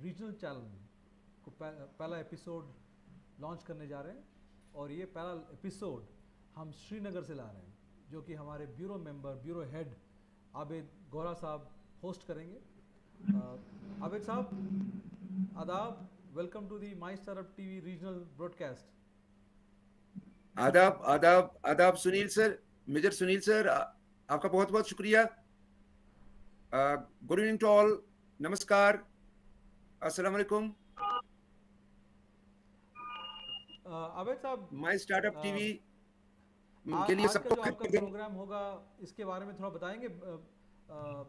Regional channel को पहला episode launch करने जा रहे हैं और ये पहला एपिसोड हम श्रीनगर से ला रहे हैं, जो कि हमारे bureau member, bureau head Abid Gora साहब होस्ट करेंगे। आबिद साहब आदाब, welcome to the my startup TV regional broadcast. आदाब आदाब आदाब Sunil sir, major Sunil sir, आपका बहुत बहुत शुक्रिया। गुड इवनिंग टू ऑल, नमस्कार, अस्सलाम वालेकुम। आबिद साहब, माई स्टार्टअप टीवी के लिए आज का सबको जो आपका प्रोग्राम होगा इसके बारे में थोड़ा बताएंगे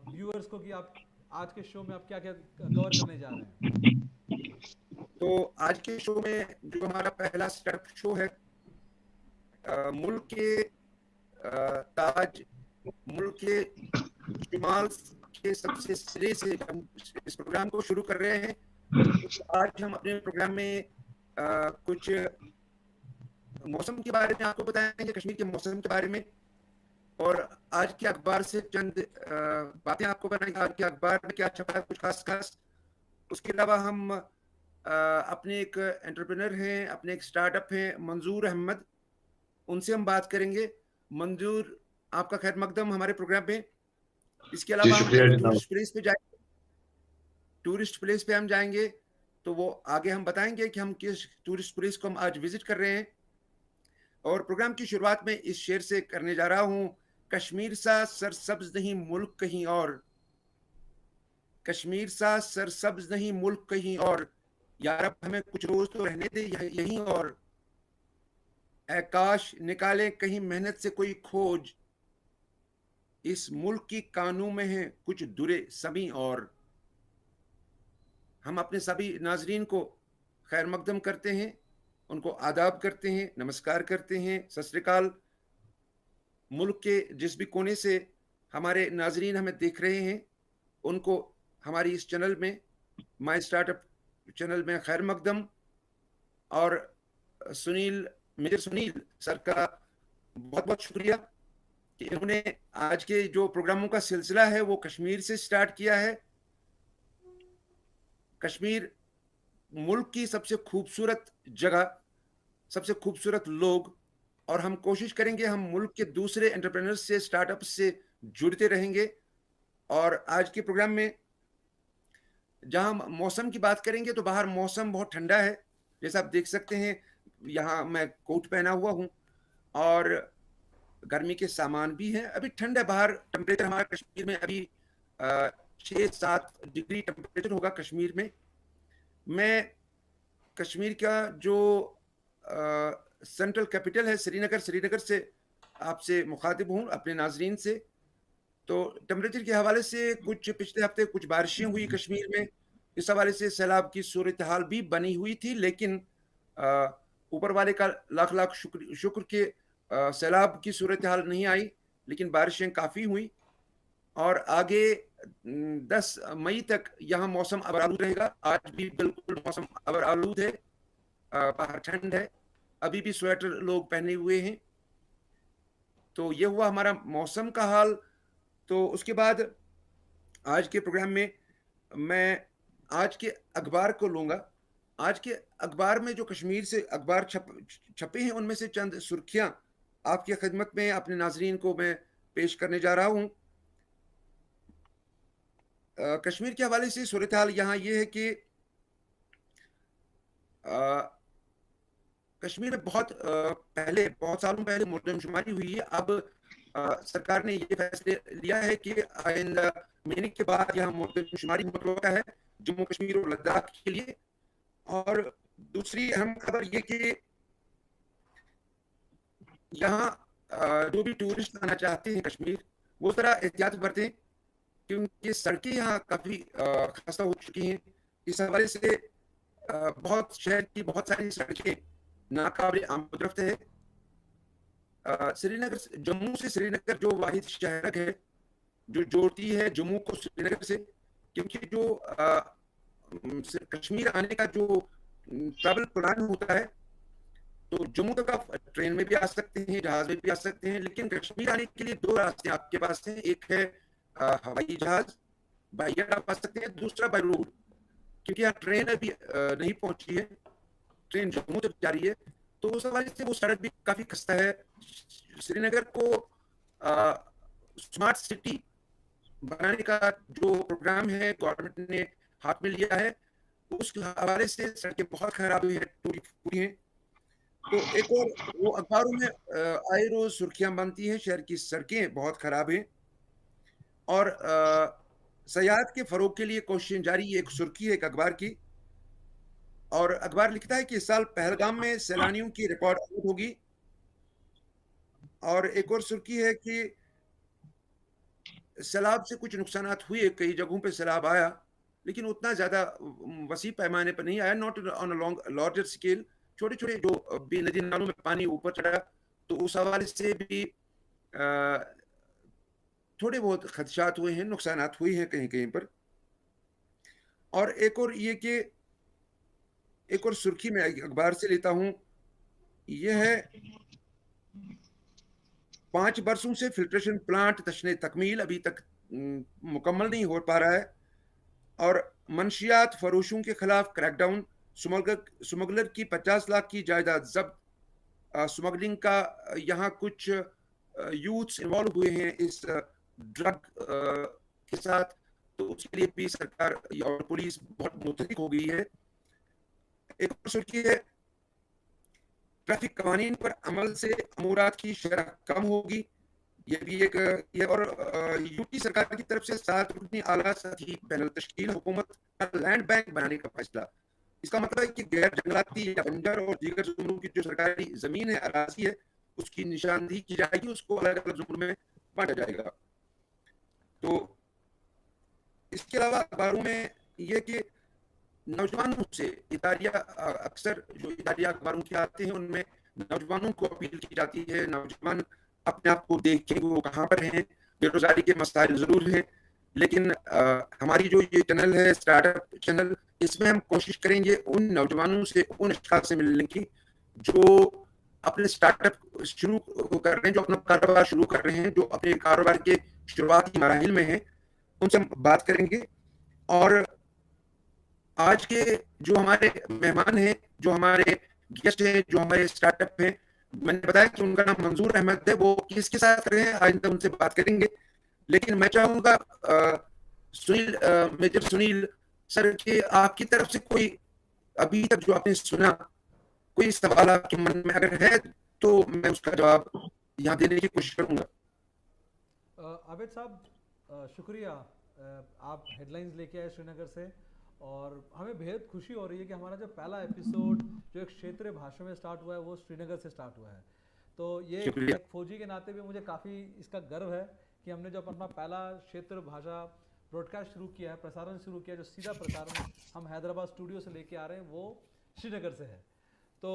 व्यूअर्स को कि आप आज के शो में आप क्या क्या कवर करने जा रहे हैं। तो आज के शो में जो हमारा पहला स्टार्टअप शो है, मुल्क के ताज, मुल्क के शुमाल के सबसे सिरे से हम इस प्रोग्राम को शुरू कर रहे हैं। आज हम अपने प्रोग्राम में कुछ मौसम के बारे में आपको बताएंगे, कश्मीर के मौसम के बारे में, और आज के अखबार से चंद बातें आपको बताएंगे। आज के अखबार में क्या छपा है, कुछ खास खास। उसके अलावा हम अपने एक एंटरप्रेन्योर हैं, अपने एक स्टार्टअप हैं मंजूर अहमद, उनसे हम बात करेंगे। मंजूर, आपका खैर मकदम हमारे प्रोग्राम में। इसके अलावा हम टूरिस्ट प्लेस पे जाएंगे, टूरिस्ट प्लेस पे हम जाएंगे तो वो आगे हम बताएंगे कि हम किस टूरिस्ट प्लेस को हम आज विजिट कर रहे हैं। और प्रोग्राम की शुरुआत में इस शेर से करने जा रहा हूं, कश्मीर सा सरसब्ज नहीं मुल्क कहीं और, कश्मीर सा सरसब्ज नहीं मुल्क कहीं और, यार अब हमें कुछ रोज तो रहने दे यहीं और, ऐ काश निकाले कहीं मेहनत से कोई खोज, इस मुल्क की कानून में है कुछ दुरे सभी और। हम अपने सभी नाजरीन को खैर मकदम करते हैं, उनको आदाब करते हैं, नमस्कार करते हैं, सत श्री अकाल। मुल्क के जिस भी कोने से हमारे नाजरीन हमें देख रहे हैं, उनको हमारी इस चैनल में, माई स्टार्टअप चैनल में खैर मकदम। और सुनील, मेजर सुनील सर का बहुत बहुत शुक्रिया कि इन्होंने आज के जो प्रोग्रामों का सिलसिला है वो कश्मीर से स्टार्ट किया है। कश्मीर मुल्क की सबसे खूबसूरत जगह, सबसे खूबसूरत लोग, और हम कोशिश करेंगे हम मुल्क के दूसरे एंटरप्रेन्योर्स से, स्टार्टअप से जुड़ते रहेंगे। और आज के प्रोग्राम में जहां हम मौसम की बात करेंगे तो बाहर मौसम बहुत ठंडा है, जैसा आप देख सकते हैं। यहाँ मैं कोट पहना हुआ हूँ और गर्मी के सामान भी हैं। अभी ठंड है बाहर, टेम्परेचर हमारा कश्मीर में अभी 6-7 डिग्री टेम्परेचर होगा कश्मीर में। मैं कश्मीर का जो सेंट्रल कैपिटल है श्रीनगर, श्रीनगर से आपसे मुखातिब हूँ, अपने नाजरीन से। तो टेम्परेचर के हवाले से कुछ पिछले हफ्ते कुछ बारिशें हुई कश्मीर में, इस हवाले से सैलाब की सूरत हाल भी बनी हुई थी, लेकिन ऊपर वाले का लाख लाख शुक्र के सैलाब की सूरत हाल नहीं आई, लेकिन बारिशें काफ़ी हुई। और आगे 10 मई तक यहाँ मौसम अबर आलूद रहेगा। आज भी बिल्कुल मौसम अबर आलूद है, बाहर ठंड है, अभी भी स्वेटर लोग पहने हुए हैं। तो ये हुआ हमारा मौसम का हाल। तो उसके बाद आज के प्रोग्राम में मैं आज के अखबार को लूँगा। आज के अखबार में जो कश्मीर से अखबार छपे हैं, उनमें से चंद सुर्खियाँ आपकी खिदमत में अपने नाजरीन को मैं पेश करने जा रहा हूँ। कश्मीर के हवाले से सूरत हाल यहाँ ये है कि कश्मीर में बहुत पहले, बहुत सालों पहले मुर्दमशुमारी हुई है। अब सरकार ने ये फैसले लिया है कि आइंदा महीने के बाद यहाँ मुर्दमशुमारी मुतलका है जम्मू कश्मीर और लद्दाख के लिए। और दूसरी अहम खबर ये कि यहाँ जो भी टूरिस्ट आना चाहते हैं कश्मीर, वो ज़रा एहतियात बरतें, क्योंकि सड़कें यहाँ काफ़ी खस्ता हो चुकी हैं। इस हवाले से बहुत शहर की बहुत सारी सड़कें नाकाबिल आमदरफ्त है। श्रीनगर, जम्मू से श्रीनगर जो वाहिद शहर है जो जोड़ती है जम्मू को श्रीनगर से, क्योंकि जो कश्मीर आने का जो ट्रैवल प्लान होता है, तो जम्मू तक आप ट्रेन में भी आ सकते हैं, जहाज में भी आ सकते हैं, लेकिन कश्मीर आने के लिए 2 रास्ते आपके पास हैं। एक है हवाई जहाज, बाई एयर आप आ सकते हैं, दूसरा बाई रोड। क्योंकि यहाँ ट्रेन अभी नहीं पहुंची है, ट्रेन जम्मू तक जा रही है, तो उस हवाले से वो सड़क भी काफी खस्ता है। श्रीनगर को स्मार्ट सिटी बनाने का जो प्रोग्राम है गवर्नमेंट ने हाथ में लिया है, उस हवाले से सड़कें बहुत खराब हुई है, टूटी फूटी हैं। तो एक और वो अखबारों में आए रोज सुर्खियां बनती हैं, शहर की सड़कें बहुत खराब हैं और सयाहत के फरोग के लिए कोशिशें जारी। एक सुर्खी है एक अखबार की, और अखबार लिखता है कि इस साल पहलगाम में सैलानियों की रिकॉर्ड आमद होगी। और एक और सुर्खी है कि सैलाब से कुछ नुकसानात हुए, कई जगहों पे सैलाब आया, लेकिन उतना ज्यादा वसी पैमाने पर नहीं आया, not on a long larger scale. छोटे छोटे जो भी नदी नालों में पानी ऊपर चढ़ा, तो उस हवाले से भी थोड़े बहुत खदशात हुए हैं, नुकसानात हुए हैं कहीं कहीं पर। और एक और ये कि एक और सुर्खी में अखबार से लेता हूं, यह है 5 बरसों से फिल्ट्रेशन प्लांट तशने तकमील अभी तक मुकम्मल नहीं हो पा रहा है, और मंशियात फरोशों के खिलाफ क्रैकडाउन, स्मगलर की 50 लाख की जायदाद जब्त। स्मगलिंग का यहाँ कुछ यूथ्स इन्वॉल्व हुए हैं इस ड्रग के साथ, तो उसके लिए भी सरकार और पुलिस बहुत मुतहरिक हो गई है। एक और सुर्खी है, ट्रैफिक कवानीन पर अमल से अमूरात की शरह कम होगी। ये भी एक ये और यूपी सरकार की तरफ से 7 रुकनी आला साथी पैनल तश्कील, हुकूमत का लैंड बैंक बनाने का फैसला। इसका मतलब है कि गैर जंगलाती या बंजर और दीगर जुम्रों की जो सरकारी जमीन है, अराजी है, उसकी निशानदेही की जाएगी, उसको अलग अलग जुम्रों में बांटा जाएगा। तो इसके अलावा अखबारों में ये कि नौजवानों से इदारिया, अक्सर जो इदारिया अखबारों के आते हैं उनमें नौजवानों को अपील की जाती है, नौजवान अपने आप को देखें वो कहाँ पर हैं। बेरोजगारी के मसाइल जरूर हैं, लेकिन हमारी जो ये चैनल है स्टार्टअप चैनल, इसमें हम कोशिश करेंगे उन नौजवानों से, उन अशखास से मिलने की जो अपने स्टार्टअप शुरू कर रहे हैं, जो अपना कारोबार शुरू कर रहे हैं, जो अपने कारोबार के शुरुआती मराहिल में हैं, उनसे हम बात करेंगे। और आज के जो हमारे मेहमान हैं, जो हमारे गेस्ट हैं, जो हमारे स्टार्टअप हैं, मैंने बताया कि उनका नाम मंजूर अहमद है, वो किसके साथ कर रहे हैं आज तक उनसे बात करेंगे। लेकिन मैं चाहूंगा सुनील, मेजर सुनील सर, कि आपकी तरफ से कोई अभी तक जो आपने सुना, कोई सवाल आपके मन में अगर है तो मैं उसका जवाब यहाँ देने की कोशिश करूंगा। आबिद साहब, शुक्रिया, आप हेडलाइंस लेके आए श्रीनगर से, और हमें बेहद खुशी हो रही है कि हमारा जो पहला एपिसोड जो एक क्षेत्रीय भाषा में स्टार्ट हुआ है वो श्रीनगर से स्टार्ट हुआ है। तो ये एक फौजी के नाते भी मुझे काफ़ी इसका गर्व है कि हमने जो अपना पहला क्षेत्रीय भाषा ब्रॉडकास्ट शुरू किया है, प्रसारण शुरू किया, जो सीधा प्रसारण हम हैदराबाद स्टूडियो से लेके आ रहे हैं, वो श्रीनगर से है। तो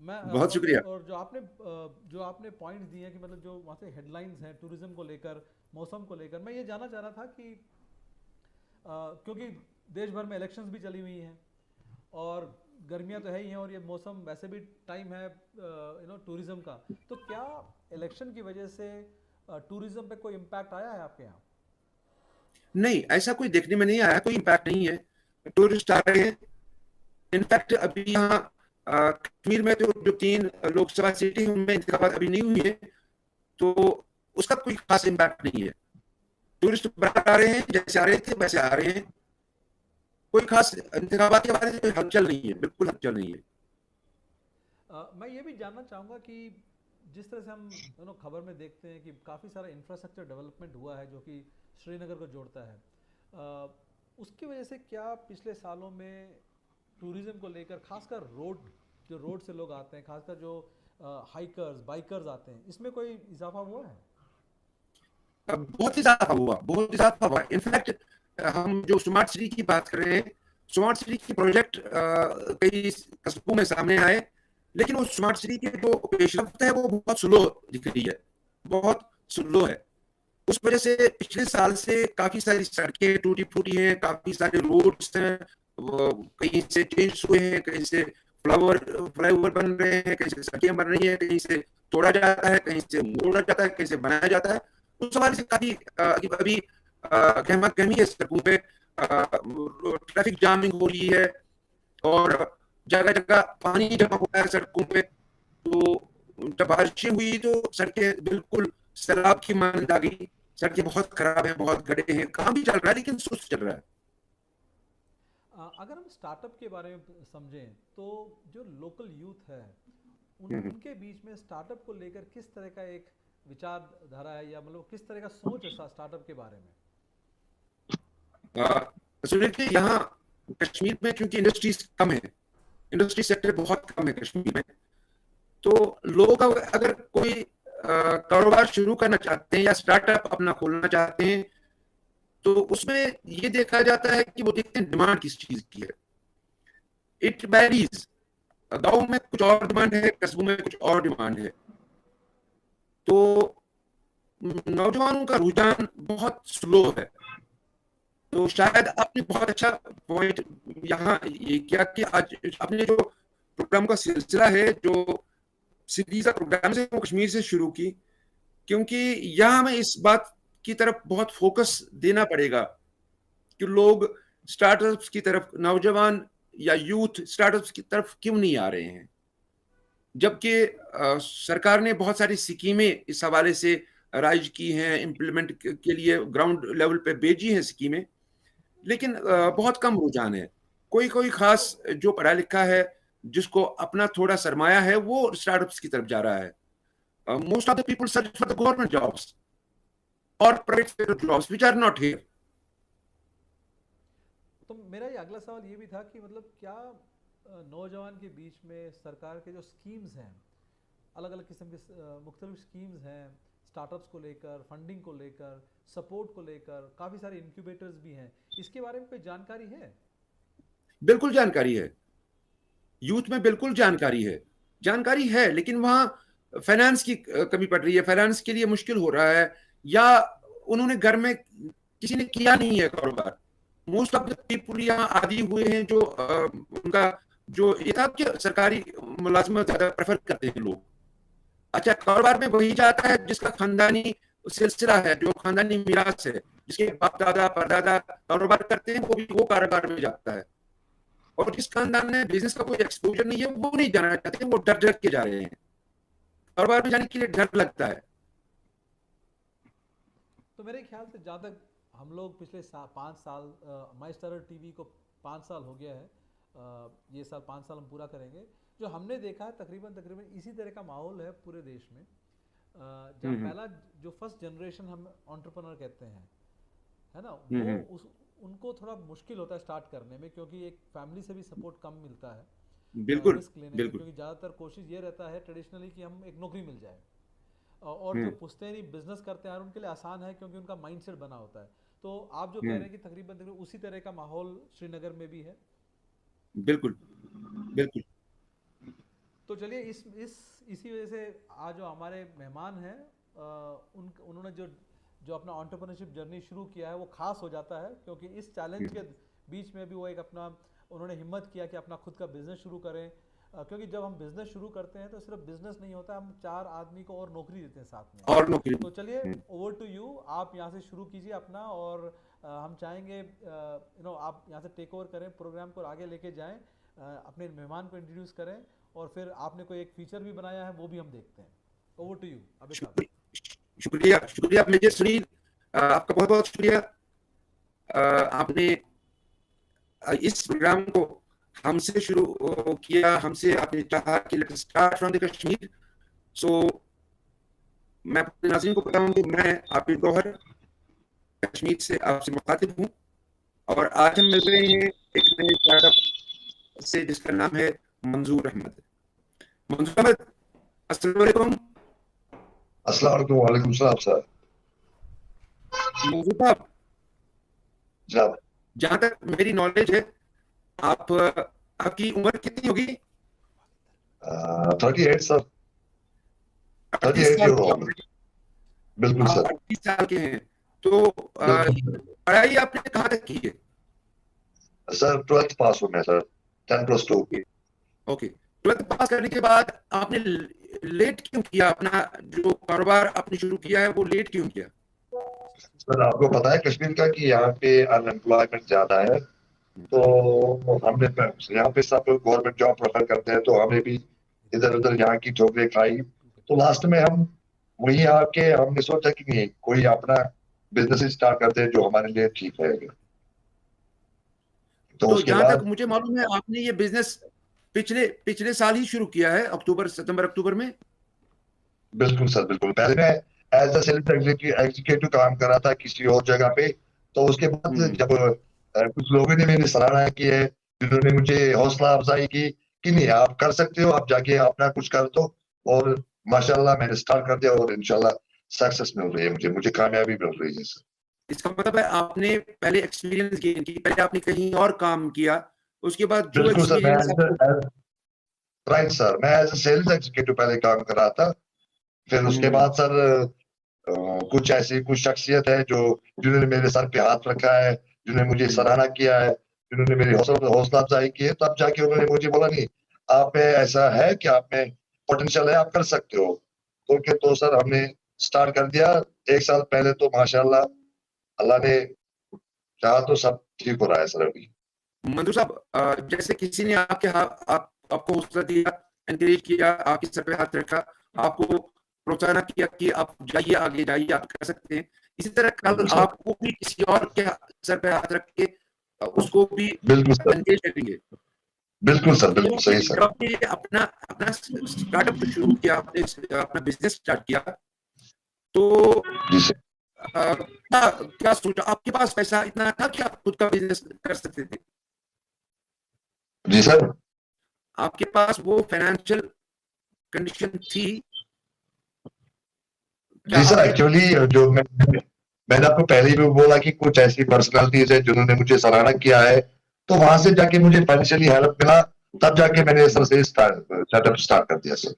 मैं बहुत शुक्रिया। और जो आपने पॉइंट्स दिए हैं कि मतलब जो वहाँ से हेडलाइंस हैं टूरिज्म को लेकर, मौसम को लेकर, मैं ये जानना चाह रहा था कि क्योंकि देश भर में इलेक्शंस भी चली हुई हैं और गर्मियां तो है ही हैं, और ये मौसम वैसे भी टाइम है टूरिज्म का, तो क्या इलेक्शन की वजह से टूरिज्म पे कोई इम्पैक्ट आया है आपके यहाँ? नहीं, ऐसा कोई देखने में नहीं आया, कोई इम्पैक्ट नहीं है। टूरिस्ट आ रहे हैं। इनफैक्ट अभी यहाँ कश्मीर में तो जो 3 लोकसभा सीटें उनमें इंतखाबात अभी नहीं हुई है, तो उसका कोई खास इम्पैक्ट नहीं है। टूरिस्ट आ रहे हैं, जैसे आ रहे थे वैसे आ रहे हैं। कोई खास इंतखाबात के बारे में कोई हलचल नहीं है, बिल्कुल हलचल नहीं है। मैं ये भी जानना चाहूँगा कि जिस तरह से हम खबर में देखते हैं कि काफ़ी सारा इंफ्रास्ट्रक्चर डेवलपमेंट हुआ है जो कि श्रीनगर को जोड़ता है, उसकी वजह से क्या पिछले सालों में टूरिज्म को लेकर, खासकर रोड से लोग आते हैं, खासकर जो हाइकर्स बाइकर्स आते हैं, इसमें कोई इजाफा हुआ है? बहुत इजाफा हुआ। इनफैक्ट हम जो स्मार्ट सिटी की बात कर रहे हैं, स्मार्ट सिटी की प्रोजेक्ट कई कस्बों में सामने आए, लेकिन वो स्मार्ट सिटी की जो पेशरफ्त है वो बहुत स्लो दिख रही है, बहुत स्लो है। उस वजह से पिछले साल से काफी सारी सड़कें टूटी फूटी हैं, काफी सारे रोड्स हैं, कहीं से चेंज हुए हैं, कहीं से फ्लाईओवर बन रहे हैं, कहीं से सड़कें बन रही हैं, कहीं से तोड़ा जाता है, कहीं से मोड़ा जाता है, कहीं से बनाया जाता है। उस हवाले से काफी अभी गहमा गहमी है सड़कों पे। ट्रैफिक जामिंग हो रही है और जगह जगह पानी जमा हुआ है सड़कों पे। तो जब बारिशें हुई तो सड़कें बिल्कुल सैलाब की मानद आ गई। सड़कें बहुत खराब हैं, बहुत गड्ढे हैं, काम भी चल रहा है लेकिन सुस्त चल रहा है। अगर हम स्टार्टअप के बारे में समझें तो जो लोकल यूथ है हम्म। उनके बीच में स्टार्टअप को लेकर किस तरह का एक विचारधारा है, या मतलब किस तरह का सोच है स्टार्टअप के बारे में? सुनील जी, यहाँ कश्मीर में चूंकि इंडस्ट्रीज कम है, इंडस्ट्री सेक्टर बहुत कम है कश्मीर में, तो लोग अगर कोई कारोबार शुरू करना चाहते हैं या स्टार्टअप अपना खोलना चाहते हैं तो उसमें ये देखा जाता है कि वो देखते हैं डिमांड किस चीज की है। इट वैरीज, गांव में कुछ और डिमांड है, कस्बों में कुछ और डिमांड है। तो नौजवानों का रुझान बहुत स्लो है। तो शायद आपने बहुत अच्छा पॉइंट यहाँ ये किया कि आज आपने जो प्रोग्राम का सिलसिला है, जो सीरीज ऑफ प्रोग्राम है, वो कश्मीर से शुरू की, क्योंकि यहाँ हमें इस बात की तरफ बहुत फोकस देना पड़ेगा कि लोग स्टार्टअप्स की तरफ, नौजवान या यूथ स्टार्टअप्स की तरफ क्यों नहीं आ रहे हैं, जबकि सरकार ने बहुत सारी स्कीमें इस हवाले से राइज की हैं, इम्प्लीमेंट के लिए ग्राउंड लेवल पे भेजी हैं स्कीमें, लेकिन बहुत कम रुझान है। कोई कोई खास जो पढ़ा लिखा है, जिसको अपना थोड़ा सरमाया है, वो स्टार्टअप्स की तरफ जा रहा है। Most of the people search for the government jobs और private jobs which are not here. तो मेरा ये अगला सवाल ये भी था कि मतलब क्या नौजवान के बीच में सरकार के जो स्कीम्स हैं, अलग अलग किस्म के मुख्तलिफ स्कीम्स हैं स्टार्टअप्स को लेकर, फंडिंग को लेकर, सपोर्ट को लेकर, काफ़ी सारे इंक्यूबेटर्स भी हैं, इसके बारे में कोई जानकारी है? बिल्कुल जानकारी है, यूथ में बिल्कुल जानकारी है, लेकिन वहां फाइनेंस की कमी पड़ रही है, फाइनेंस के लिए मुश्किल हो रहा है, या उन्होंने घर में किसी ने किया नहीं है कारोबार। मोस्ट ऑफ द पीपल यहाँ आदि हुए हैं, जो उनका जो ये था कि सरकारी मुलाजमत ज्यादा प्रेफर करते हैं लोग। अच्छा, कारोबार में वही जाता है जिसका खानदानी सिलसिला है, जो खानदानी मिरास है, जिसके बाप दादा परदादा कारोबार करते हैं, वो कारोबार में जाता है। और जिस खानदान में बिजनेस का कोई एक्सपोजर नहीं है, वो नहीं जाना चाहते, वो डर डर के जा रहे हैं। कारोबार में जाने के लिए डर लगता है। तो मेरे ख्याल से जहाँ तक हम लोग पिछले 5 साल, माई स्टार टीवी को 5 साल हो गया है, ये साल 5 साल हम पूरा करेंगे, जो हमने देखा है तकरीबन इसी तरह का माहौल है पूरे देश में। जहाँ पहला जो फर्स्ट जनरेशन हम एंटरप्रेन्योर कहते हैं, है ना, वो उनको थोड़ा मुश्किल होता है स्टार्ट करने में, क्योंकि एक फैमिली से भी सपोर्ट कम मिलता है बिल्कुल रिस्क लेने में, बिल्कुल। क्योंकि ज़्यादातर कोशिश ये रहता है ट्रेडिशनली कि हम एक नौकरी मिल जाए, और जो पुश्तैनी बिजनेस करते हैं उनके लिए आसान है क्योंकि उनका माइंडसेट बना होता है। तो आप जो कह रहे हैं कि तकरीबन उसी तरह का माहौल श्रीनगर में भी है। बिल्कुल बिल्कुल। तो चलिए इसी वजह से आज जो हमारे मेहमान हैं, उन्होंने जो अपना एंटरप्रेन्योरशिप जर्नी शुरू किया है वो खास हो जाता है, क्योंकि इस चैलेंज के बीच में भी वो एक अपना उन्होंने हिम्मत किया कि अपना खुद का बिजनेस शुरू करें। क्योंकि जब हम बिजनेस शुरू करते हैं तो सिर्फ बिजनेस नहीं होता, हम 4 आदमी को और नौकरी देते हैं साथ में। और नौकरी। तो चलिए ओवर टू यू, आप यहाँ से शुरू कीजिए अपना, और हम चाहेंगे आप यहाँ से टेक ओवर करें प्रोग्राम को, आगे लेके जाएं, अपने मेहमान को इंट्रोड्यूस करें, और फिर आपने कोई एक फीचर भी बनाया है वो भी हम देखते हैं। ओवर टू यू अभी साहब। शुक्रिया मेजर सुनील, आपका बहुत बहुत शुक्रिया। आपने इस प्रोग्राम को हमसे शुरू किया, हमसे आपने चाहा कि let's start from the Kashmir. So मैं अपने नाज़रीन को बताऊं कि मैं आबिद गौहर कश्मीर से आपसे मुखातिब हूं, और आज हम मिल रहे हैं एक नए स्टार्टअप से जिसका नाम है मंजूर अहमद। मंजूर अहमद, अस्सलाम वालेकुम। अस्सलाम वालेकुम। वालेकुम सलाम सर। मंजूर साहब, जनाब, जहां तक मेरी नॉलेज है, आपकी उम्र कितनी होगी? 38 सर। 38 year old. बिल्कुल सर। 30 साल के हैं। तो पढ़ाई आपने कहाँ तक की है? सर 12th पास हूँ मैं सर, 10+2 की। ओके, 12th पास करने के बाद आपने लेट क्यों किया? अपना जो कारोबार आपने शुरू किया है वो लेट क्यों किया? सर आपको पता है कश्मीर का कि यहाँ पे अनएम्प्लॉयमेंट ज्यादा है, तो हमने यहाँ पे सब गवर्नमेंट जॉब प्रेफर करते हैं, तो हमें भी इधर उधर यहाँ की ठोकरें खाई, तो लास्ट में हम वहीं आके हमने सोचा कि नहीं कोई अपना बिजनेस स्टार्ट करते हैं जो हमारे लिए ठीक रहेगा। तो तो उसके जहां तक बाद मुझे मालूम है आपने ये बिजनेस पिछले पिछले साल ही शुरू किया है, सितंबर अक्टूबर में। बिल्कुल सर बिल्कुल, पहले मैं एज अ सेल्स एग्जीक्यूटिव काम कर रहा था किसी और जगह पे, तो उसके बाद जब कुछ लोगों ने मेरी सराहना की है, जिन्होंने मुझे हौसला अफजाई की कि नहीं आप कर सकते हो, आप जाके अपना कुछ कर दो, और माशाल्लाह मैंने स्टार्ट कर दिया और इंशाल्लाह सक्सेस मिल रही है, मुझे कामयाबी मिल रही है सर। इसका मतलब है आपने पहले एक्सपीरियंस गेन की, पहले आपने कहीं और काम किया, उसके बाद जो बिल्कुल सर, एक्सपीरियंस आपको राइट सर, मैं एज अ सेल्स एग्जीक्यूटिव पहले काम कर रहा था, फिर उसके बाद सर कुछ ऐसी कुछ शख्सियत है जो जिन्होंने मेरे सर पे हाथ रखा है, जिन्होंने मुझे सराहना किया है, जिन्होंने मेरी हौसला अफजाई की है, तब जाके उन्होंने मुझे बोला नहीं आप में ऐसा है कि आप में पोटेंशियल है, आप कर सकते हो। तो सर हमने स्टार्ट कर दिया 1 साल पहले, तो माशाल्लाह अल्लाह ने चाहा तो सब ठीक हो रहा है सर अभी। मंजूर साहब, जैसे किसी ने आपको हौसला दिया, एनकरेज किया, आपके सर पे हाथ रखा, आपको प्रोत्साहन किया कि आप जाइए आगे जाइए, आप कर सकते हैं, इसी तरह कल आपको भी किसी और के सर पे हाथ रख के उसको भी बिल्कुल सर, एनकरेज करेंगे। बिल्कुल सर, बिल्कुल सही जब सर। आपने अपना अपना स्टार्टअप शुरू किया, आपने अपना बिजनेस स्टार्ट किया, तो जी सर। क्या क्या सोचा, आपके पास पैसा इतना था कि आप खुद का बिजनेस कर सकते थे? जी सर। आपके पास वो फाइनेंशियल कंडीशन थी? क्या जी सर, आपने एक्चुअली जो मैंने आपको पहले भी बोला कि कुछ ऐसी पर्सनालिटीज है जिन्होंने मुझे सराहना किया है, तो वहां से जाके मुझे फाइनेंशियली हेल्प मिला, तब जाके मैंने सर से स्टार्टअप स्टार्ट कर दिया सर।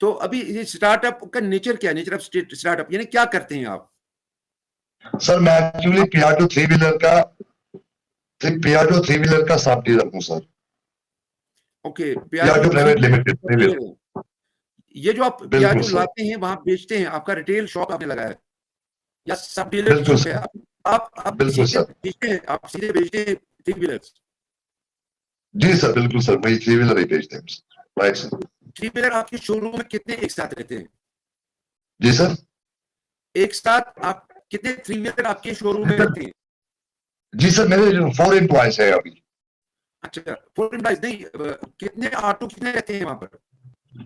तो अभी ये स्टार्टअप का नेचर क्या है? नेचर ऑफ स्टार्टअप यानी क्या करते हैं आप? सर मैं एक्चुअली पियाजो थ्री व्हीलर का सब डीलर हूँ sir. Okay, Piaggio private limited three wheeler. ये जो आप बिल्कुल प्याजो सर, लाते हैं वहां बेचते हैं, आपका रिटेल शॉप आपने लगाया है या सब बिल्कुल डीलरशिप है? सर, आप बिल्कुल सीधे सर। बेचते हैं, आप सीधे बेचते हैं थ्री व्हीलर्स? जी सर, बिल्कुल सर, वही थ्री व्हीलर ही बेचते हैं राइट सर। थ्री व्हीलर आपके शोरूम में कितने एक साथ रहते हैं? जी सर। एक साथ आप कितने थ्री व्हीलर आपके शोरूम में रहते हैं? जी सर, मेरे 4 एम्प्लॉयज है अभी। अच्छा, 4 एम्प्लॉइज नहीं, कितने ऑटो कितने रहते हैं वहां पर?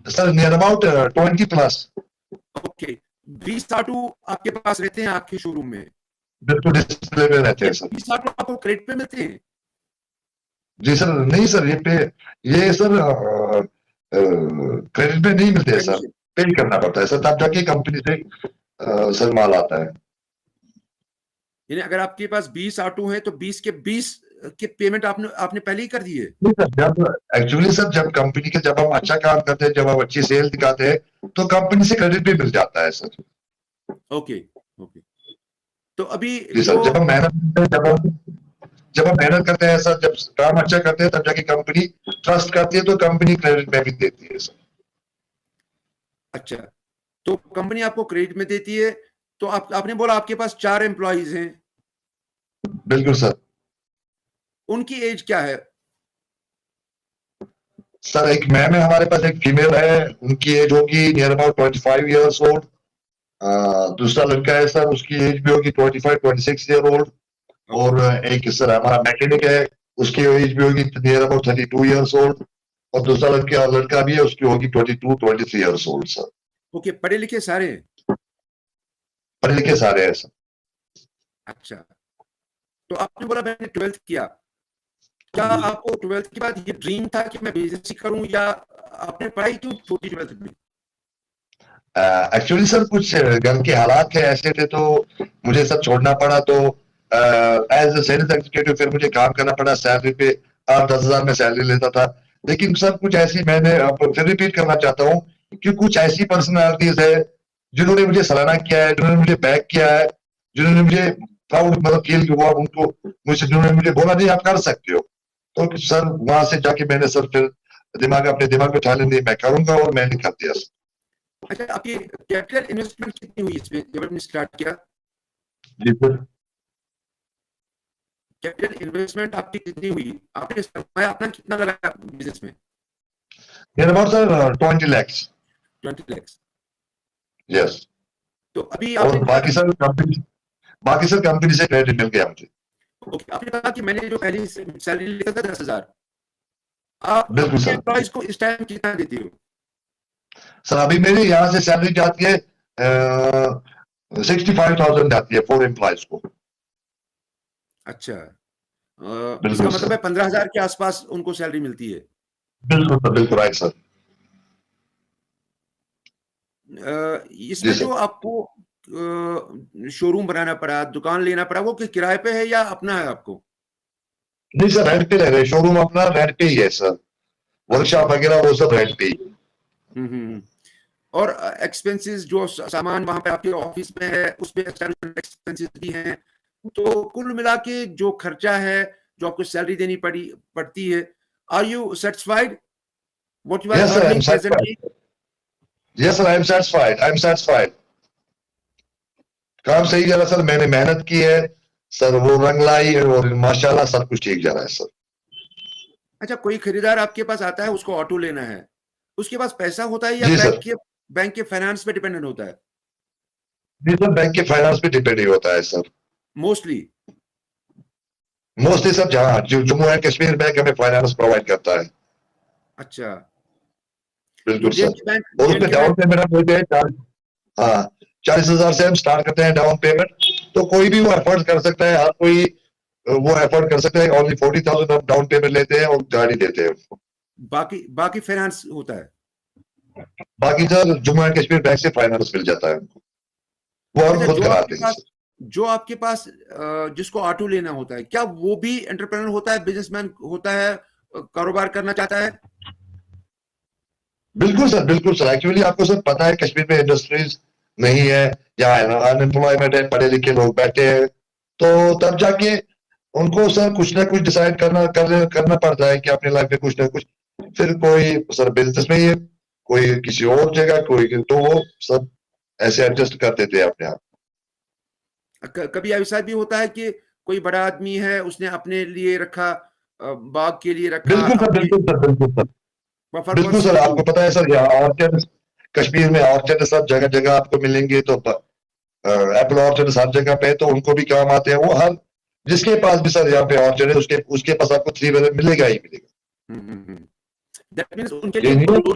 Sir near about 20+। Okay, 20 auto आपके पास रहते हैं आपके शोरूम में? बिल्कुल डिस्प्ले में रहते ये हैं सर। 20 ऑटो आपको क्रेडिट पे मिलते हैं? जी सर, नहीं सर, ये सर क्रेडिट पे नहीं मिलते हैं सर, कंडीशन पे करना पड़ता है सर, तब जाके कंपनी से सर माल आता है। यानी अगर आपके पास 20 ऑटो हैं तो 20 के 20 के पेमेंट आपने पहले ही कर दिए? नहीं सर, एक्चुअली सर जब कंपनी के जब हम अच्छा काम करते हैं, जब हम अच्छी सेल दिखाते हैं, तो कंपनी से क्रेडिट भी मिल जाता है सर। Okay okay. तो अभी जी जो सर, जब हम मेहनत करते हैं सर, जब काम अच्छा करते हैं, तब जाके कंपनी ट्रस्ट करती है, तो कंपनी क्रेडिट में भी देती है सर। अच्छा, तो कंपनी आपको क्रेडिट में देती है, तो आपने बोला आपके पास 4 एम्प्लॉइज हैं, बिल्कुल सर। उनकी एज क्या है? सर एक मैम है हमारे पास, एक फीमेल है, उनकी एज होगी नियर अबाउट 25 ईयर्स ओल्ड। दूसरा लड़का है सर, उसकी एज भी होगी 25-26 ईयर ओल्ड। और एक सर हमारा मैकेनिक है, उसकी एज भी होगी नियर अबाउट 32 ईयर्स ओल्ड। और दूसरा लड़का भी है, उसकी होगी 22-23 ईयर्स ओल्ड सर। ओके, पढ़े लिखे सारे हैं? पढ़े लिखे सारे हैं सर। अच्छा, तो आपने बोला मैंने 12th किया, क्या आपको 12th के बाद ये ड्रीम था कि मैं बिजनेस ही करूं, या आपने पढ़ाई क्यों छोड़ी 12th में? एक्चुअली सर कुछ घर के हालात थे ऐसे थे, तो मुझे सब छोड़ना पड़ा, तो एज ए सेल्स एग्जीक्यूटिव फिर मुझे काम करना पड़ा, सैलरी पे 8-10 हजार में सैलरी लेता था। लेकिन सर कुछ ऐसी मैंने फिर रिपीट करना चाहता हूँ कि कुछ ऐसी पर्सनालिटीज है जिन्होंने मुझे सराहना किया है, जिन्होंने मुझे बैक किया है, जिन्होंने मुझे प्राउड मतलब फील हुआ उनको मुझसे, जिन्होंने मुझे बोला नहीं आप कर सकते हो। तो सर वहां से जाके मैंने सर फिर अपने दिमाग में ठान ली, मैं करूंगा, और मैंने कर दिया सर। अच्छा, आपकी कैपिटल इन्वेस्टमेंट कितनी हुई इसमें जब आपने स्टार्ट किया? जी सर। कैपिटल इन्वेस्टमेंट आपकी कितनी हुई? आपने सरमाया अपना कितना लगाया बिजनेस में? Near about sir 20 lakhs. 20 lakh. Yes. तो अभी और आपने बाकी सर कंपनी से क्रेडिट मिल गया मुझे। ओके, आपने कहा कि मैंने जो पहली सैलरी लिया था 10,000, आप बिल्कुल अपने सर। एम्प्लॉइज को इस टाइम कितना देते हो? सर अभी मेरी यहाँ से सैलरी जाती है 65,000 जाती है 4 एम्प्लॉयज को। अच्छा, बिल्कुल इसका मतलब सर। है 15,000 के आसपास उनको सैलरी मिलती है। बिल्कुल सर, बिल्कुल राइट सर। जी इसमें सर। जो आपको शोरूम बनाना पड़ा, दुकान लेना पड़ा, वो किराए पे है या अपना है आपको? नहीं सर, रेंट पे रह रहे, शोरूम अपना रेंट पे ही है सर। वर्कशॉप अच्छा। वगैरह वो सब रेंट पे ही। हम्म। और एक्सपेंसेस जो सामान वहां पे आपके ऑफिस में है उसमें एक्सपेंसेस भी हैं, तो कुल मिला के जो खर्चा है, जो आपको सैलरी देनी पड़ती है, are you satisfied what you are yes sir, I am earning presently? Satisfied. Yes sir, I am satisfied, I am satisfied. काम सही जा रहा सर, मैंने मेहनत की है सर, वो रंग लाई है और माशाल्लाह सब कुछ ठीक जा रहा है सर। अच्छा, कोई खरीदार आपके पास आता है, उसको ऑटो लेना है, उसके पास पैसा होता है या जी सर। बैंक के फाइनेंस पे डिपेंडेंट होता है? जी सर, बैंक के फाइनेंस पे डिपेंड ही होता है सर। मोस्टली। मोस्टली सर, जहाँ जो जम्मू एंड कश्मीर बैंक हमें फाइनेंस प्रोवाइड करता है। अच्छा, तो बिल्कुल सर। जेएनके बैंक, और उसमें डाउन पेमेंट हम लेते हैं। हाँ, 40,000 से हम स्टार्ट करते हैं डाउन पेमेंट। तो कोई भी वो एफोर्ड कर सकता है, हर कोई वो एफोर्ड कर सकता है। ओनली 40,000 हम डाउन पेमेंट लेते हैं और गाड़ी देते हैं उनको। बाकी बाकी फाइनेंस होता है? बाकी sir Jammu and Kashmir bank से फाइनेंस मिल जाता है उनको, वो हम अच्छा, खुद कराते हैं सर। जो आपके पास जिसको ऑटो लेना होता है, क्या वो भी एंटरप्रेन्योर होता है, बिजनेसमैन होता है, कारोबार करना चाहता है? बिल्कुल सर, बिल्कुल सर। एक्चुअली आपको सर पता है कश्मीर में इंडस्ट्रीज नहीं है, या अनएम्प्लॉयमेंट है, पढ़े लिखे लोग बैठे हैं, तो तब जाके उनको सर कुछ ना कुछ डिसाइड करना पड़ता है कि अपनी लाइफ में कुछ ना कुछ। फिर कोई सर बिजनेस में ही है, कोई किसी और जगह, कोई तो वो सब ऐसे एडजस्ट कर देते हैं अपने आप। कभी ऐसा भी होता है कि कोई बड़ा आदमी है, उसने अपने लिए रखा, बाग के लिए रखा, बिल्कुल सर, अपने बिल्कुल सर, बिल्कुल सर। बिल्कुल पर्पस सर, टू। आपको पता है सर, यहाँ ऑर्चर्ड, कश्मीर में ऑर्चर्ड सब जगह जगह आपको मिलेंगे। तो एप्पल ऑर्चर्ड हर जगह पे, तो उनको भी काम आते हैं वो। हर जिसके पास भी सर यहाँ पे ऑर्चर्ड है, उसके उसके पास आपको 3 व्हीलर मिलेगा ही मिलेगा। दैट मींस उनके ये लिए नहीं है। कोई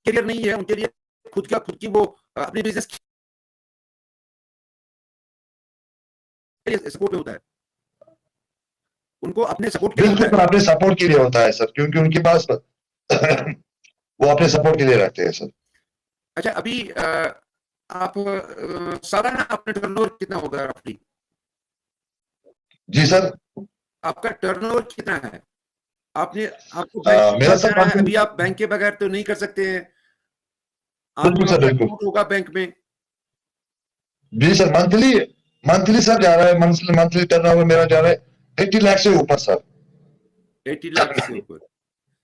करियर नहीं है, उनके लिए खुद की वो अपने बिजनेस के लिए सपोर्ट होता है, उनको अपने सपोर्ट के लिए होता बिल्कुल है। सर, अपने सपोर्ट के लिए होता है सर, क्योंकि उनके पास वो अपने सपोर्ट के लिए रखते हैं सर। अच्छा, अभी आप सालाना अपना टर्नओवर कितना होगा रफली? जी सर। आपका टर्नओवर कितना है? आपको बैंक के मेरा पास सर जाना है, मंथली। अभी आप बैंक के बगैर तो नहीं कर सकते हैं, बिल्कुल आपका सर, अपना बिल्कुल। अकाउंट होगा बैंक में। जी सर, मंथली मंथली सर जा रहा है, मंथली मंथली टर्नओवर मेरा जा रहा है 80 लाख से ऊपर सर। 80 लाख से ऊपर,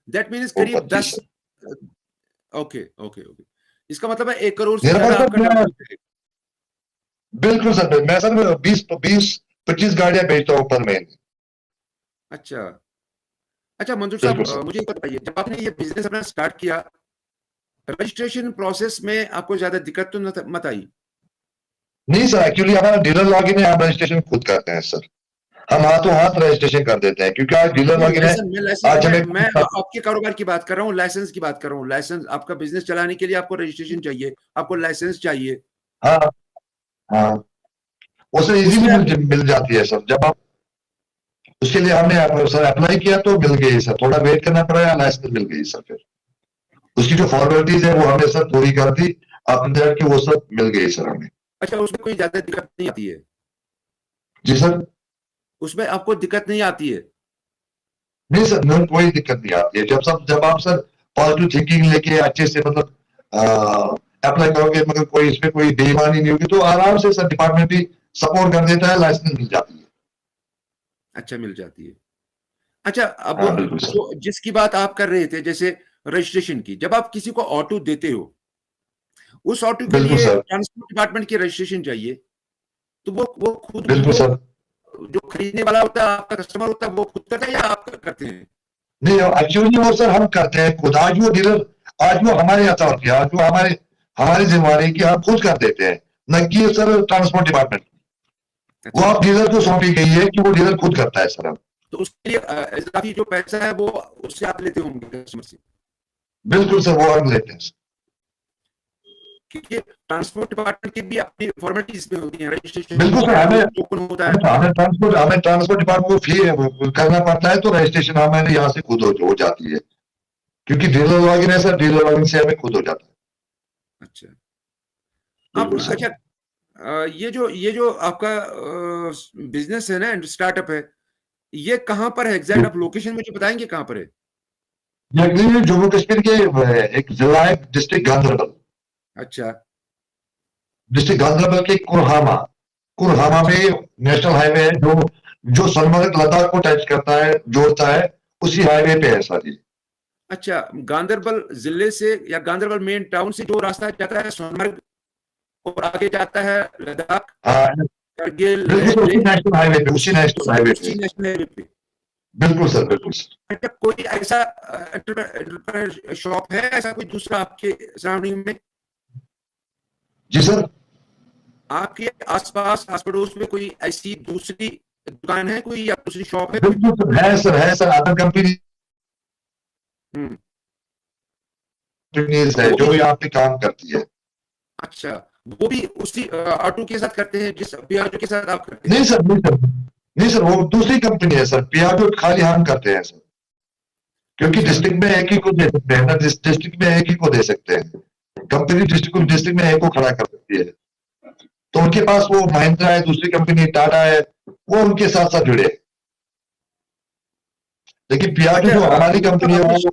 दैट मीन्स ऊपर करीब जी 10। सर। ओके ओके ओके, इसका मतलब है 1 करोड़ से मेरे ज्यादा पास आपका सर मैं, टर्नओवर है। बिल्कुल सर, मैं सर 20-25 गाड़ियां बेचता हूँ पर महीने। अच्छा अच्छा, मंजूर साहब, बिल्कुल सर। मुझे एक बात बताइए, जब आपने ये बिजनेस अपना स्टार्ट किया, रजिस्ट्रेशन प्रोसेस में आपको ज्यादा दिक्कत तो मत आई? नहीं सर, एक्चुअली हमारा डीलर लॉगिन है, हम रजिस्ट्रेशन खुद करते हैं सर। हम हाथों हाथ रजिस्ट्रेशन कर देते हैं, क्योंकि आज डीलर नहीं, लॉगिन है। आज हमें मैं आपके कारोबार की बात कर रहा हूँ, लाइसेंस की बात कर रहा हूँ। लाइसेंस, आपका बिजनेस चलाने के लिए आपको रजिस्ट्रेशन चाहिए, आपको लाइसेंस चाहिए। हाँ हाँ, उसे इजीली उसमें आपको मिल जाती है सर। जब आप उसके लिए हमने सर अप्लाई किया तो मिल गई सर, थोड़ा वेट करना पड़ा, लाइसेंस मिल गई सर। फिर उसकी जो फॉर्मेलिटीज है वो हमने सर पूरी कर दी, अपने की वो सब मिल गई सर हमें। अच्छा, उसमें कोई ज्यादा दिक्कत नहीं आती है? जी सर। उसमें आपको दिक्कत नहीं आती है? नहीं सर, नहीं, कोई दिक्कत नहीं आती है। जब आप सर पॉजिटिव थिंकिंग लेके अच्छे से मतलब अप्लाई करोगे, मगर कोई इसमें कोई बेईमानी नहीं होगी, तो आराम से सर डिपार्टमेंट भी सपोर्ट कर देता है, लाइसेंस मिल जाती है। अच्छा, मिल जाती है। अच्छा, अब हाँ बिल्कुल सर। जो जिसकी बात आप कर रहे थे, जैसे रजिस्ट्रेशन की, जब आप किसी को ऑटो देते हो, उस ऑटो के बिल्कुल लिए सर। ट्रांसपोर्ट डिपार्टमेंट की रजिस्ट्रेशन चाहिए, तो वो खुद बिल्कुल सर। जो खरीदने वाला होता है, आपका कस्टमर होता है, वो खुद करता है या आप करते हैं? नहीं, एक्चुअली वो सर हम करते हैं खुद। आज वो डीलर, आज वो हमारे अथॉरिटी, आज वो हमारे हमारी जिम्मेवारी की हम खुद कर देते हैं, न कि सर ट्रांसपोर्ट डिपार्टमेंट। वो आप डीलर को सौंपी गई है कि वो डीलर खुद करता है सर। तो उसके लिए इजाफी जो पैसा है वो उससे आप लेते होंगे कस्टमर से? बिल्कुल सर, वो हम लेते हैं। क्योंकि ट्रांसपोर्ट डिपार्टमेंट की भी अपनी फॉर्मेलिटीज में होती है, रजिस्ट्रेशन बिल्कुल सर, हमें होता है। हमें ट्रांसपोर्ट डिपार्टमेंट को फी करना पड़ता है, तो रजिस्ट्रेशन हमारे यहाँ से खुद हो जाती है, क्योंकि डीलर लॉगिन है सर, डीलर लॉगिन से हमें खुद हो जाता है। अच्छा, आप बिल्कुल सर। अच्छा, ये जो आपका बिजनेस है ना, स्टार्टअप है, ये कहाँ पर है एग्जैक्ट? आप लोकेशन मुझे बताएंगे कहाँ पर है? ये जम्मू कश्मीर के एक जिला है, डिस्ट्रिक्ट गांधरबल। अच्छा, डिस्ट्रिक्ट गांधरबल के कुरहामा में नेशनल हाईवे है, जो सोनमर्ग लद्दाख को टच करता है, जोड़ता है, उसी हाईवे पे है सर ये। अच्छा, गांधरबल जिले से या गांधरबल मेन टाउन से जो रास्ता जाता है सोनमर्ग और आगे जाता है लद्दाख, हाँ, करगिल, बिल्कुल उसी नेशनल हाईवे पे, उसी नेशनल हाईवे पे। नेशनल हाईवे पे। बिल्कुल सर, बिल्कुल सर। अच्छा, कोई ऐसा एंटरप्रेन्योर शॉप है, ऐसा कोई दूसरा आपके सराउंडिंग में, जी सर। आपके आसपास आस पड़ोस में कोई ऐसी दूसरी दुकान है कोई, या दूसरी शॉप है? बिल्कुल सर, है सर, अदर कंपनी हम्म, है जो यहाँ पे काम करती है। अच्छा, वो भी उसी ऑटो के साथ करते हैं जिस पियाजो के साथ आप करते हैं? नहीं सर, नहीं सर, वो दूसरी कंपनी है सर, पियाजो खाली हम करते हैं सर, क्योंकि डिस्ट्रिक्ट में एक ही को दे सकते हैं ना, डिस्ट्रिक्ट में एक ही को दे सकते हैं। कंपनी डिस्ट्रिक्ट में एक को खड़ा कर सकती है, तो उनके पास वो महिंद्रा है, दूसरी कंपनी टाटा है, वो उनके साथ साथ जुड़े। लेकिन पियाजो जो हमारी कंपनी है वो।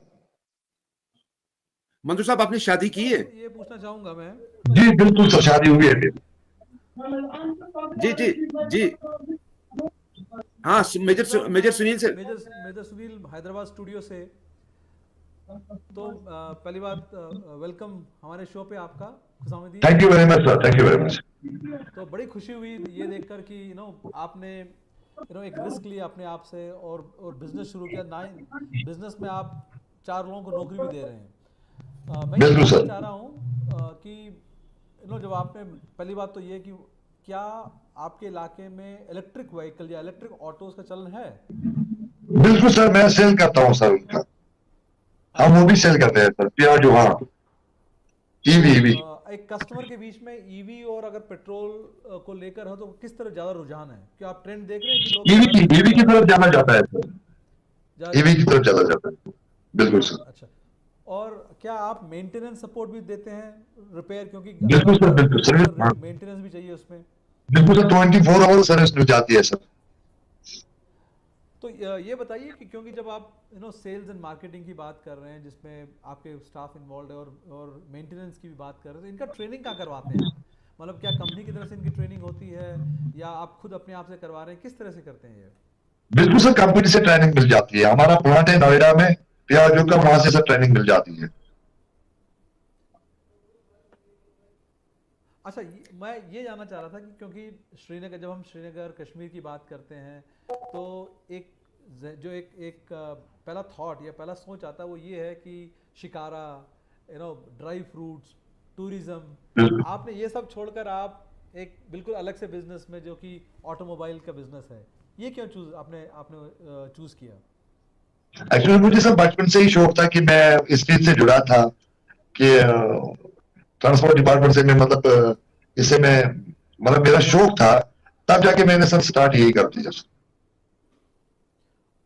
मंजूर साहब, आपने शादी की है? ये पूछना चाहूंगा मैं। जी बिल्कुल सर, शादी हुई है मेरी। जी जी जी, हाँ, मेजर सुनील से। मेजर सुनील हैदराबाद स्टूडियो से। तो पहली बात, वेलकम हमारे शो पे आपका, खुशामदीद। Thank you very much sir, thank you very much. तो बड़ी खुशी हुई ये देखकर कि आपने एक रिस्क लिया अपने आप से और बिजनेस शुरू किया। बिजनेस में आप 4 लोगों को नौकरी भी दे रहे हैं। मैं ये बिल्कुल जानना सर। चाह रहा हूँ कि जब आपने, पहली बात तो ये कि क्या आपके इलाके में इलेक्ट्रिक व्हीकल या इलेक्ट्रिक ऑटोज का चलन है? बिल्कुल सर, मैं सेल करता हूँ सर उनका। हम वो भी सेल करते हैं सर, पियाजो। हाँ, ईवी। एक कस्टमर के बीच में ईवी और अगर पेट्रोल को लेकर हो तो किस तरह ज्यादा रुझान है? क्या आप ट्रेंड देख रहे हैं कि लोग ईवी की तरफ जाना जाता है सर, ईवी की तरफ चला जाता है। बिल्कुल सर। अच्छा, और क्या आप मेंटेनेंस सपोर्ट भी देते हैं, रिपेयर? क्योंकि बिल्कुल सर, बिल्कुल सर। मेंटेनेंस भी चाहिए उसमें। बिल्कुल सर, 24 आवर सर्विस मिल जाती है सर। तो ये बताइए कि क्योंकि जब आप सेल्स एंड मार्केटिंग की बात कर रहे हैं जिसमें आपके स्टाफ इन्वॉल्व है और मेंटेनेंस की भी बात कर रहे हैं, तो इनका ट्रेनिंग क्या करवाते हैं आप? मतलब क्या कंपनी की तरफ से इनकी ट्रेनिंग होती है या आप खुद अपने आप से करवा रहे हैं? किस तरह से करते हैं ये? बिल्कुल सर, कंपनी से ट्रेनिंग मिल जाती है। हमारा प्लांट है नोएडा में, पियाजो का, वहां से सर ट्रेनिंग मिल जाती है। अच्छा, मैं ये जानना चाह रहा था कि क्योंकि श्रीनगर, जब हम श्रीनगर कश्मीर की बात करते हैं तो एक पहला थॉट या पहला सोच आता है वो ये है कि शिकारा, ड्राई फ्रूट्स, टूरिज्म। आपने ये सब छोड़कर आप एक बिल्कुल अलग से बिजनेस में, जो कि ऑटोमोबाइल का बिजनेस है, ये क्यों आपने चूज किया? एक्चुअली मुझे सब बचपन से ही शौक था कि मैं इस चीज से जुड़ा था, कि ट्रांसपोर्ट डिपार्टमेंट से मैं, मतलब इससे मैं, मतलब मेरा शौक था, तब जाके मैंने सब स्टार्ट यही कर दिया।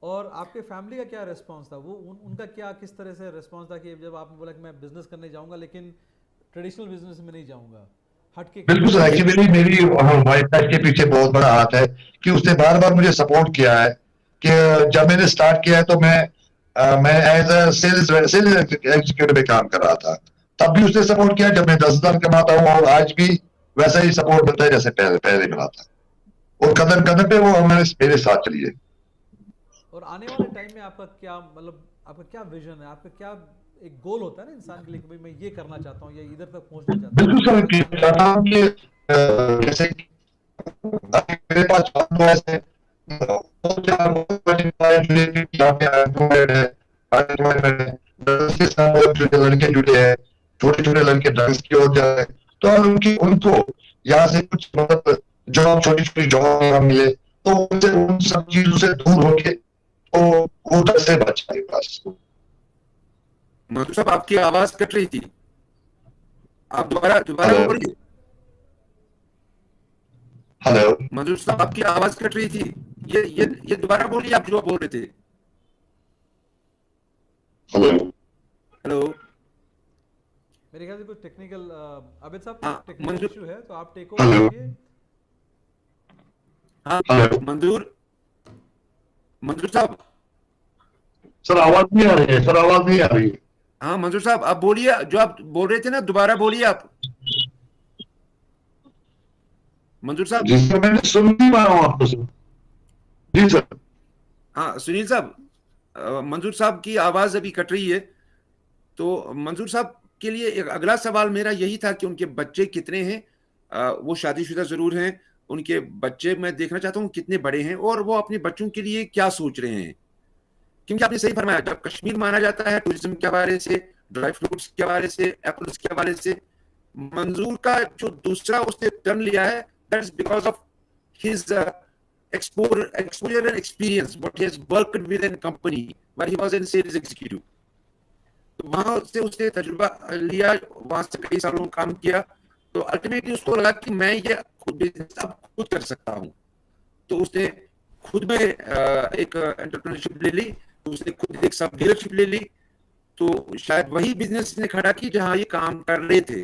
और आपके फैमिली का क्या रिस्पांस था? वो उनका क्या, किस तरह से रिस्पांस था कि जब आपने बोला कि मैं बिजनेस करने जाऊंगा लेकिन ट्रेडिशनल बिजनेस में नहीं जाऊंगा, हटके? बिल्कुल सर, एक्चुअली मेरी वाइफ के पीछे बहुत बड़ा हाथ है, कि उसने बार बार मुझे सपोर्ट किया है। कि जब मैंने स्टार्ट किया है तो मैं एज अ सेल्स एग्जीक्यूटिव में काम कर रहा था, तब भी उसने सपोर्ट किया। जब मैं 10,000 कमाता हूँ, और आज भी वैसा ही सपोर्ट मिलता है जैसे पहले मिला था, और कदम कदम पे वो मेरे साथ चलिए। और आने वाले टाइम में आपका क्या, मतलब आपका क्या विजन है, आपका क्या एक गोल होता है ना इंसान के लिए कि भाई मैं ये करना चाहता हूँ या इधर तक पहुंचना चाहता हूँ। बिल्कुल सर, कि चाहता हूँ कि जैसे कि अभी मेरे पास बहुत बॉयज है, दो चार रिलेटेड यहाँ पे अनएम्प्लॉयड है, अनएम्प्लॉयमेंट है, 10 से 7 छोटे लड़के जुड़े हैं, छोटे छोटे लड़के ड्रग्स की ओर जा रहे हैं, तो अगर उनको यहाँ से कुछ मतलब जॉब, छोटी छोटी जॉब मिले तो उनसे उन सब चीजों से दूर होके तो वो डर से बच पाए पास। मधु साहब आपकी आवाज कट रही थी, आप दोबारा दोबारा हेलो बोलिए। हेलो मधु साहब आपकी आवाज कट रही थी, ये दोबारा बोलिए आप जो बोल रहे थे। Hello hello. मेरे ख्याल से कुछ टेक्निकल, आबिद साहब हाँ, कुछ टेक्निकल मंजूर। इशू है तो आप टेक ओवर हेलो कीजिए। हाँ हेलो मंजूर साहब। सर, आवाज नहीं आ रही है सर, आवाज नहीं आ रही है। हाँ मंजूर साहब आप बोलिए, जो आप बोल रहे थे ना दोबारा बोलिए आप, मंजूर साहब। जी सर, मैंने सुन नहीं पा रहा हूँ आपको सर। जी सर। हाँ सुनील साहब, मंजूर साहब की आवाज अभी कट रही है, तो मंजूर साहब के लिए एक अगला सवाल मेरा यही था कि उनके बच्चे कितने हैं। वो शादीशुदा जरूर हैं, उनके बच्चे मैं देखना चाहता हूँ कितने बड़े हैं और वो अपने बच्चों के लिए क्या सोच रहे हैं। क्योंकि आपने सही फरमाया, जब कश्मीर माना जाता है टूरिज्म के हवाले से, ड्राई फ्रूट्स के हवाले से, एप्पल्स के हवाले से, मंजूर का जो दूसरा उसने टर्न लिया है, that's because of his exposure and experience what he has worked with in company where he was in sales executive। तो वहां से उसने तजुर्बा लिया, वहां से कई सालों काम किया, तो अल्टीमेटली उसको लगा कि मैं ये बिजनेस अब खुद कर सकता हूँ। तो उसने खुद में एक एंटरप्रेन्योरशिप ले ली, तो उसने खुद एक सब डीलरशिप ले ली, तो शायद वही बिजनेस ने खड़ा की जहां ये काम कर रहे थे,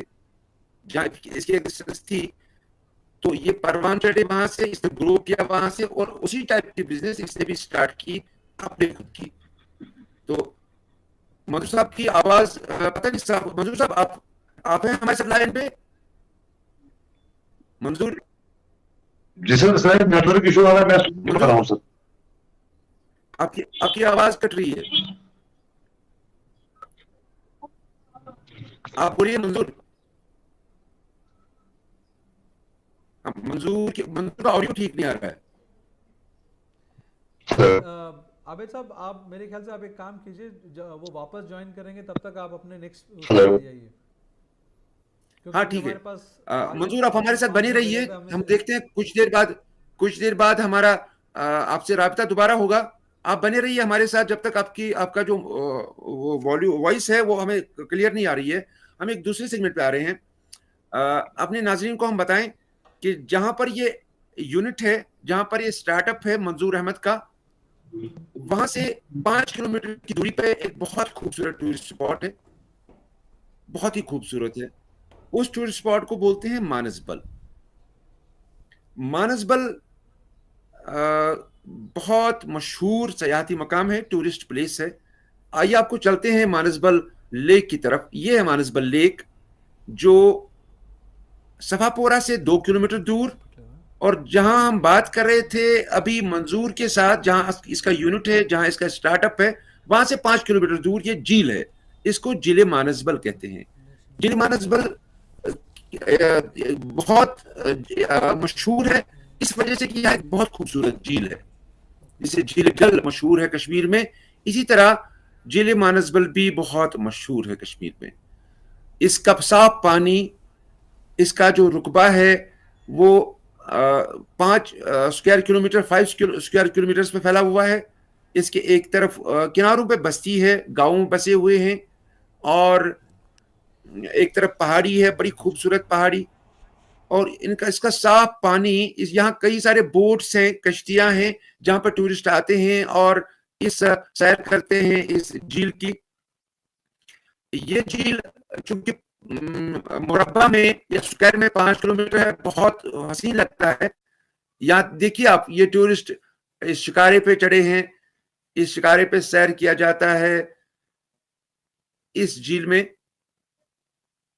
जहां इसकी एग्जिस्टेंस थी। तो ये परवान चढ़े वहां से, इसने ग्रो किया वहां से, और उसी टाइप की बिजनेस इसने भी स्टार्ट की अपने खुद की। तो मधु साहब की आवाज पता नहीं साहब, मधु साहब आप हैं हमारे साथ लाइन पे? मंजूर। जी सर, सर नेटवर्क इशू आ रहा है, मैं सुन नहीं पा रहा हूँ सर। आपकी आवाज कट रही है, आप बोलिए मंजूर। मंजूर का ऑडियो ठीक नहीं आ रहा है। आबिद साहब आप मेरे ख्याल से आप एक काम कीजिए, वो वापस ज्वाइन करेंगे तब तक आप अपने नेक्स्ट हेलो। जाइए। हाँ क्योंकि ठीक है, हमारे पास मंजूर आप हमारे साथ बने रहिए, हम हमने देखते हैं कुछ देर बाद हमारा आपसे राब्ता दोबारा होगा। आप बने रहिए हमारे साथ जब तक आपका जो वो वॉइस है वो हमें क्लियर नहीं आ रही है। हम एक दूसरे सेगमेंट पे आ रहे हैं। अपने नाजरीन को हम बताएं कि जहां पर ये यूनिट है, जहां पर ये स्टार्टअप है मंजूर अहमद का, वहां से 5 किलोमीटर की दूरी पे एक बहुत खूबसूरत टूरिस्ट स्पॉट है, बहुत ही खूबसूरत है। उस टूरिस्ट स्पॉट को बोलते हैं मानसबल। मानसबल बहुत मशहूर सयाहती मकाम है, टूरिस्ट प्लेस है। आइए आपको चलते हैं मानसबल लेक की तरफ। ये है मानसबल लेक, जो सफापोरा से 2 किलोमीटर दूर, और जहां हम बात कर रहे थे अभी मंजूर के साथ, जहां इसका यूनिट है, जहां इसका स्टार्टअप है, वहां से 5 किलोमीटर दूर ये झील है। इसको जिले मानसबल कहते हैं। जिले मानसबल बहुत मशहूर है इस वजह से कि यह एक बहुत खूबसूरत झील है, जिसे झील डल मशहूर है कश्मीर में। इसी तरह जिले मानसबल भी बहुत मशहूर है कश्मीर में। इसका साफ पानी, इसका जो रुकबा है वो 5 स्क्वायर किलोमीटर 5 स्क्वायर किलोमीटर पे फैला हुआ है। इसके एक तरफ किनारों पे बस्ती है, गांव बसे हुए हैं, और एक तरफ पहाड़ी है, बड़ी खूबसूरत पहाड़ी। और इसका साफ पानी, यहाँ कई सारे बोट्स हैं, कश्तियां हैं, जहां पर टूरिस्ट आते हैं और इस सैर करते हैं इस झील की। ये झील चूंकि मुरब्बा में या स्क्वायर में 5 किलोमीटर है, बहुत हसीन लगता है। यहाँ देखिए आप, ये टूरिस्ट इस शिकारे पे चढ़े हैं, इस शिकारे पे सैर किया जाता है इस झील में।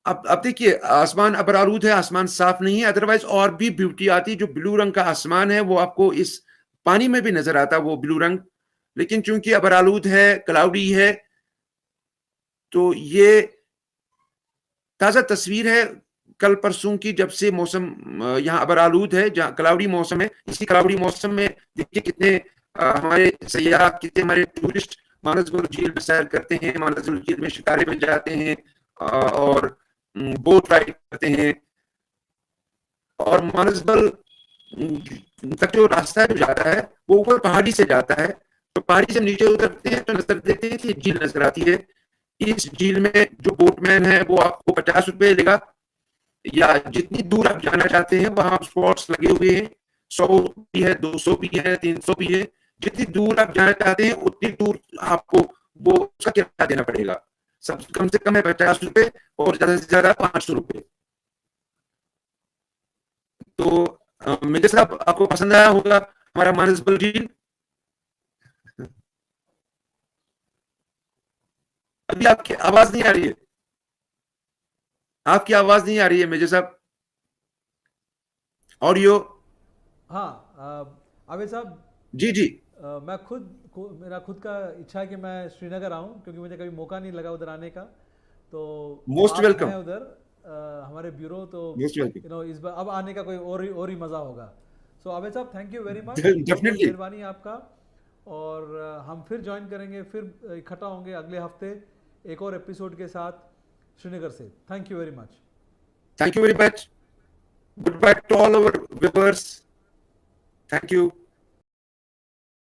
अब देखिए, आसमान अबर आलूद है, आसमान साफ नहीं है, अदरवाइज और भी ब्यूटी आती। जो ब्लू रंग का आसमान है वो आपको इस पानी में भी नजर आता, वो ब्लू रंग। लेकिन चूंकि अबर आलूद है, क्लाउडी है, तो ये ताज़ा तस्वीर है कल परसों की, जब से मौसम यहाँ अबरालूद है, जहाँ क्लाउडी मौसम है। इसी क्लाउडी मौसम में देखिए कितने हमारे सयाह, कितने हमारे टूरिस्ट मानसबुल झील में सैर करते हैं, मानसबुल झील में शिकारे में जाते हैं और बोट राइड करते हैं। और मानसबुल तक जो रास्ता जो जाता है वो ऊपर पहाड़ी से जाता है, तो पहाड़ी से नीचे उतरते हैं तो नजर देते हैं कि झील नजर आती है। इस झील में जो बोटमैन है वो आपको 50 रुपए लेगा, या जितनी दूर आप जाना चाहते हैं वहां स्पॉट्स लगे हुए हैं, 100 भी है, 200 भी है, 300 भी है। जितनी दूर आप जाना चाहते हैं उतनी दूर आपको वो उसका किराया देना पड़ेगा। सब कम से कम है 50 रुपए और ज्यादा से ज्यादा 500 रुपए। तो मेरे साहब आपको पसंद आया होगा हमारा मानसबुल झील। अभी आपकी आवाज नहीं आ रही है, आपकी आवाज नहीं आ रही है मेजर साहब, ऑडियो। हाँ आबिद साहब, जी जी। मैं मेरा खुद का इच्छा है कि मैं श्रीनगर आऊँ, क्योंकि मुझे कभी मौका नहीं लगा उधर आने का। तो मोस्ट आप वेलकम, हैं उधर, हमारे ब्यूरो, तो मोस्ट वेलकम। इस बार अब आने का कोई और ही मज़ा होगा। सो आबिद साहब, thank you very much, definitely. मेहरबानी आपका। और हम फिर ज्वाइन करेंगे, फिर इकट्ठा होंगे अगले हफ्ते एक और एपिसोड के साथ श्रीनगर से। Thank you very much. Thank you very much. Good bye to all our viewers. Thank you.